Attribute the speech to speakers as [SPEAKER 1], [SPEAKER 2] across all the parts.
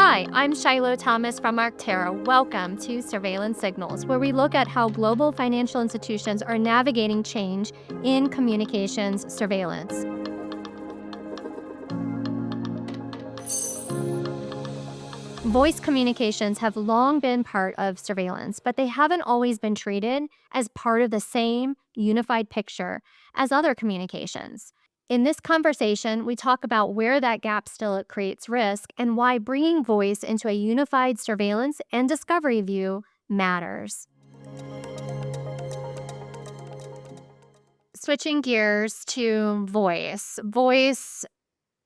[SPEAKER 1] Hi, I'm Shiloh Thomas from Arctera. Welcome to Surveillance Signals, where we look at how global financial institutions are navigating change in communications surveillance. Voice communications have long been part of surveillance, but they haven't always been treated as part of the same unified picture as other communications. In this conversation, we talk about where that gap still creates risk and why bringing voice into a unified surveillance and discovery view matters. Switching gears to voice. Voice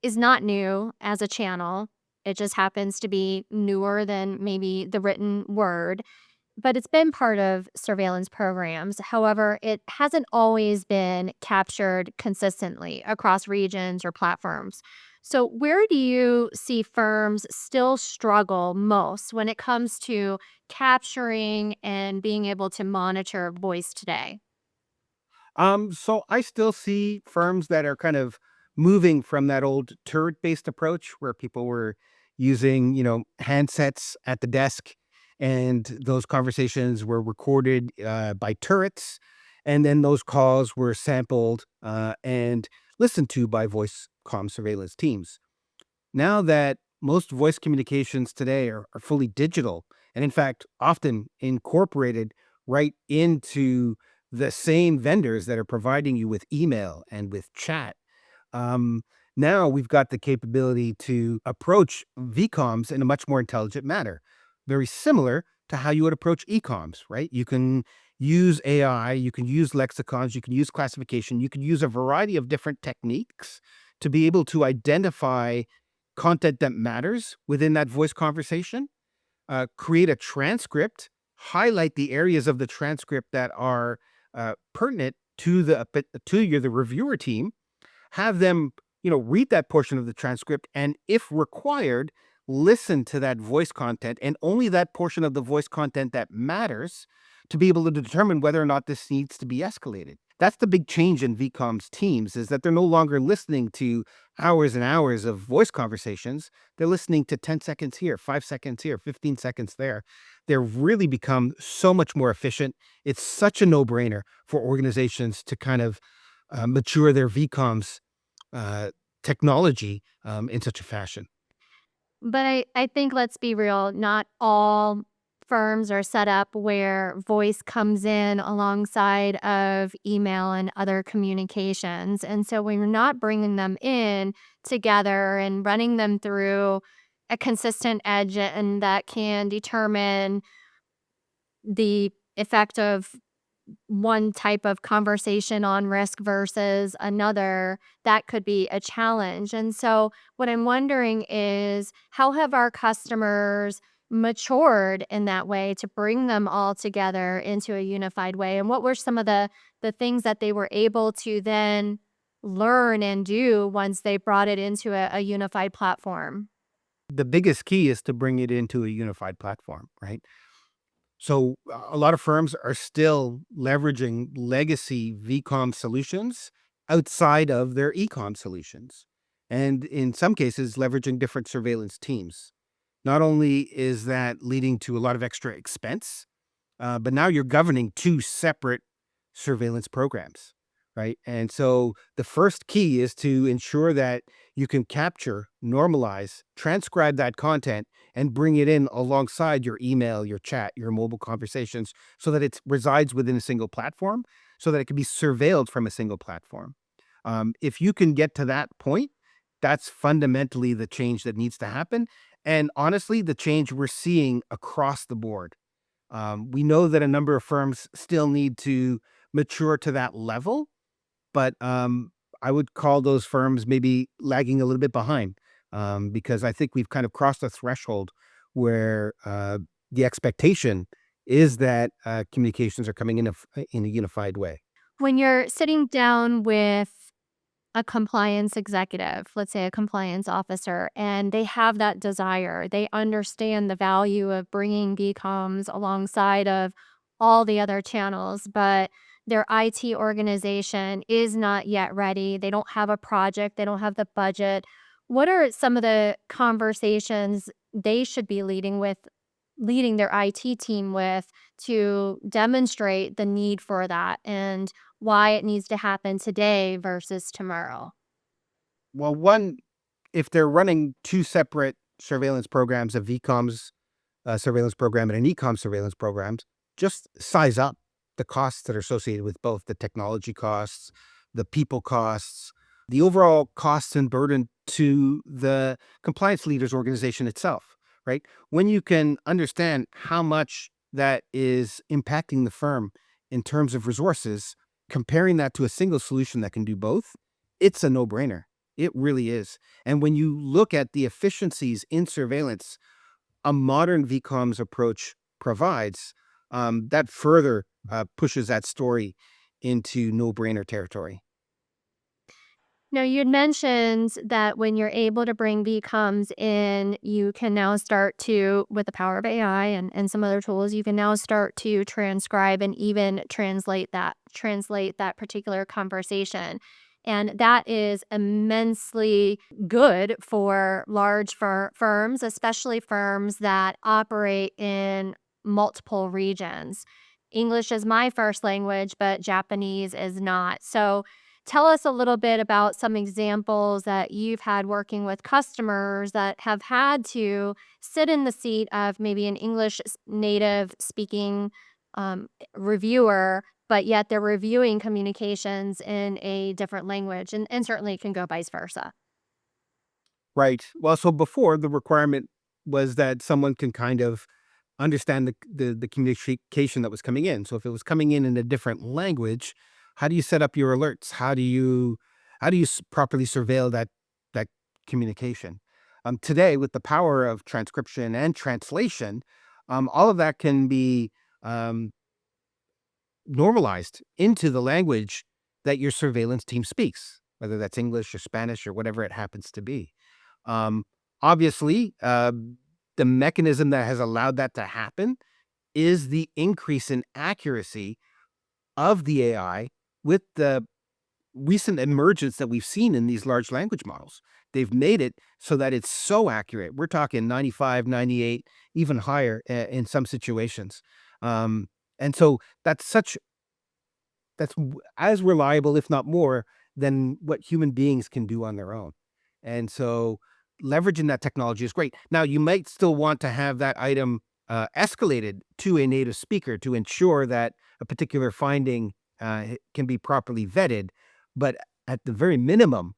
[SPEAKER 1] is not new as a channel. It just happens to be newer than maybe the written word, but it's been part of surveillance programs. However, it hasn't always been captured consistently across regions or platforms. So, where do you see firms still struggle most when it comes to capturing and being able to monitor voice today?
[SPEAKER 2] So I still see firms that are kind of moving from that old turret-based approach where people were using, handsets at the desk, and those conversations were recorded by turrets, and then those calls were sampled and listened to by voice comm surveillance teams. Now that most voice communications today are fully digital and, in fact, often incorporated right into the same vendors that are providing you with email and with chat. Um, Now we've got the capability to approach VComs in a much more intelligent manner, very similar to how you would approach ecoms, right? You can use AI, you can use lexicons, you can use classification, you can use a variety of different techniques to be able to identify content that matters within that voice conversation, create a transcript, highlight the areas of the transcript that are pertinent to the reviewer team, have them, read that portion of the transcript, and if required, listen to that voice content and only that portion of the voice content that matters to be able to determine whether or not this needs to be escalated. That's the big change in VCOM's teams is that they're no longer listening to hours and hours of voice conversations. They're listening to 10 seconds here, 5 seconds here, 15 seconds there. They've really become so much more efficient. It's such a no-brainer for organizations to kind of mature their VCOMs uh, technology in such a fashion.
[SPEAKER 1] But I think, let's be real, not all firms are set up where voice comes in alongside of email and other communications. And so when you're not bringing them in together and running them through a consistent edge and that can determine the effect of one type of conversation on risk versus another, that could be a challenge. And so, what I'm wondering is how have our customers matured in that way to bring them all together into a unified way? And what were some of the things that they were able to then learn and do once they brought it into a unified platform?
[SPEAKER 2] The biggest key is to bring it into a unified platform, right? So a lot of firms are still leveraging legacy VCOM solutions outside of their ecom solutions. And in some cases, leveraging different surveillance teams. Not only is that leading to a lot of extra expense, but now you're governing two separate surveillance programs, right? And so the first key is to ensure that you can capture, normalize, transcribe that content and bring it in alongside your email, your chat, your mobile conversations so that it resides within a single platform so that it can be surveilled from a single platform. If you can get to that point, that's fundamentally the change that needs to happen. And honestly, the change we're seeing across the board. We know that a number of firms still need to mature to that level, but I would call those firms maybe lagging a little bit behind because I think we've kind of crossed a threshold where the expectation is that communications are coming in a unified way.
[SPEAKER 1] When you're sitting down with a compliance executive, let's say a compliance officer, and they have that desire. They understand the value of bringing BComs alongside of all the other channels, but their IT organization is not yet ready. They don't have a project, they don't have the budget. What are some of the conversations they should be leading their IT team with to demonstrate the need for that and why it needs to happen today versus tomorrow?
[SPEAKER 2] Well, one, if they're running two separate surveillance programs, a VCOMS surveillance program and an ecom surveillance programs, just size up the costs that are associated with both the technology costs, the people costs, the overall costs and burden to the compliance leaders organization itself, right? When you can understand how much that is impacting the firm in terms of resources, comparing that to a single solution that can do both, it's a no brainer. It really is. And when you look at the efficiencies in surveillance a modern VCOMS approach provides, that further pushes that story into no-brainer territory.
[SPEAKER 1] Now, you had mentioned that when you're able to bring becomes in, you can now start to, with the power of AI and some other tools, you can now start to transcribe and even translate that particular conversation. And that is immensely good for large firms, especially firms that operate in multiple regions. English is my first language, but Japanese is not. So, tell us a little bit about some examples that you've had working with customers that have had to sit in the seat of maybe an English native speaking reviewer, but yet they're reviewing communications in a different language. And certainly it can go vice versa.
[SPEAKER 2] Right. Well, so before the requirement was that someone can kind of understand the communication that was coming in. So if it was coming in a different language, how do you set up your alerts? How do you properly surveil that communication? Today, with the power of transcription and translation, all of that can be um, normalized into the language that your surveillance team speaks, whether that's English or Spanish or whatever it happens to be. Um, Obviously, the mechanism that has allowed that to happen is the increase in accuracy of the AI with the recent emergence that we've seen in these large language models. They've made it so that it's so accurate. We're talking 95, 98, even higher in some situations. Um, and so that's as reliable, if not more, than what human beings can do on their own. And so leveraging that technology is great. Now, you might still want to have that item escalated to a native speaker to ensure that a particular finding can be properly vetted. But at the very minimum,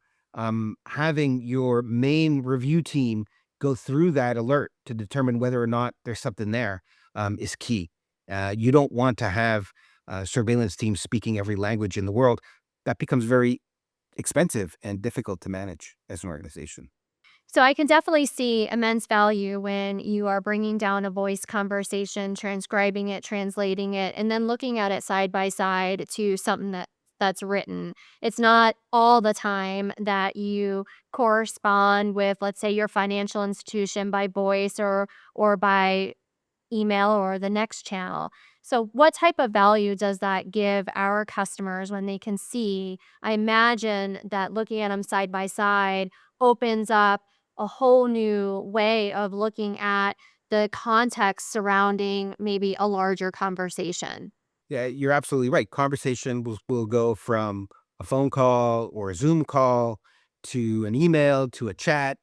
[SPEAKER 2] having your main review team go through that alert to determine whether or not there's something there is key. You don't want to have surveillance teams speaking every language in the world, that becomes very expensive and difficult to manage as an organization.
[SPEAKER 1] So I can definitely see immense value when you are bringing down a voice conversation, transcribing it, translating it, and then looking at it side by side to something that's written. It's not all the time that you correspond with, let's say, your financial institution by voice or by email or the next channel. So, what type of value does that give our customers when they can see? I imagine that looking at them side by side opens up a whole new way of looking at the context surrounding maybe a larger conversation.
[SPEAKER 2] Yeah, you're absolutely right. Conversation will go from a phone call or a Zoom call to an email to a chat.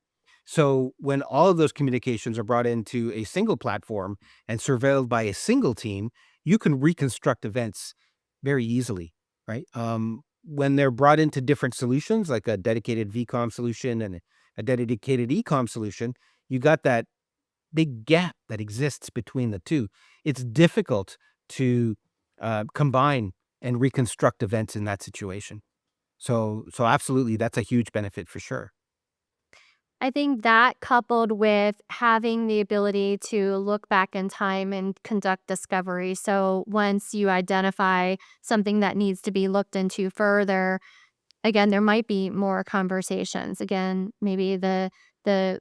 [SPEAKER 2] So when all of those communications are brought into a single platform and surveilled by a single team, you can reconstruct events very easily, right? When they're brought into different solutions, like a dedicated VCOM solution and a dedicated ECOM solution, you got that big gap that exists between the two. It's difficult to combine and reconstruct events in that situation. So absolutely, that's a huge benefit for sure.
[SPEAKER 1] I think that coupled with having the ability to look back in time and conduct discovery. So once you identify something that needs to be looked into further, again, there might be more conversations. Again, maybe the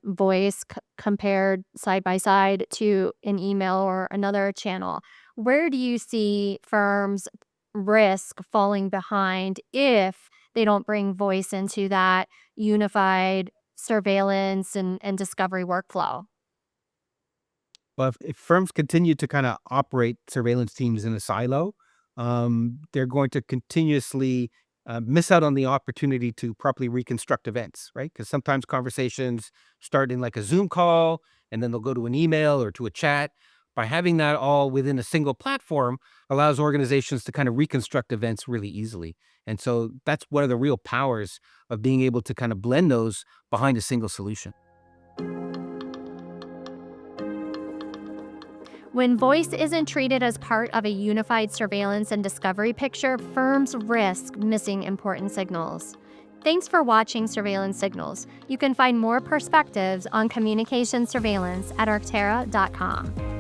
[SPEAKER 1] voice compared side by side to an email or another channel. Where do you see firms risk falling behind if they don't bring voice into that unified surveillance and discovery workflow.
[SPEAKER 2] But if firms continue to kind of operate surveillance teams in a silo, they're going to continuously miss out on the opportunity to properly reconstruct events, right? Because sometimes conversations start in like a Zoom call and then they'll go to an email or to a chat. By having that all within a single platform allows organizations to kind of reconstruct events really easily. And so that's one of the real powers of being able to kind of blend those behind a single solution.
[SPEAKER 1] When voice isn't treated as part of a unified surveillance and discovery picture, firms risk missing important signals. Thanks for watching Surveillance Signals. You can find more perspectives on communication surveillance at arctera.com.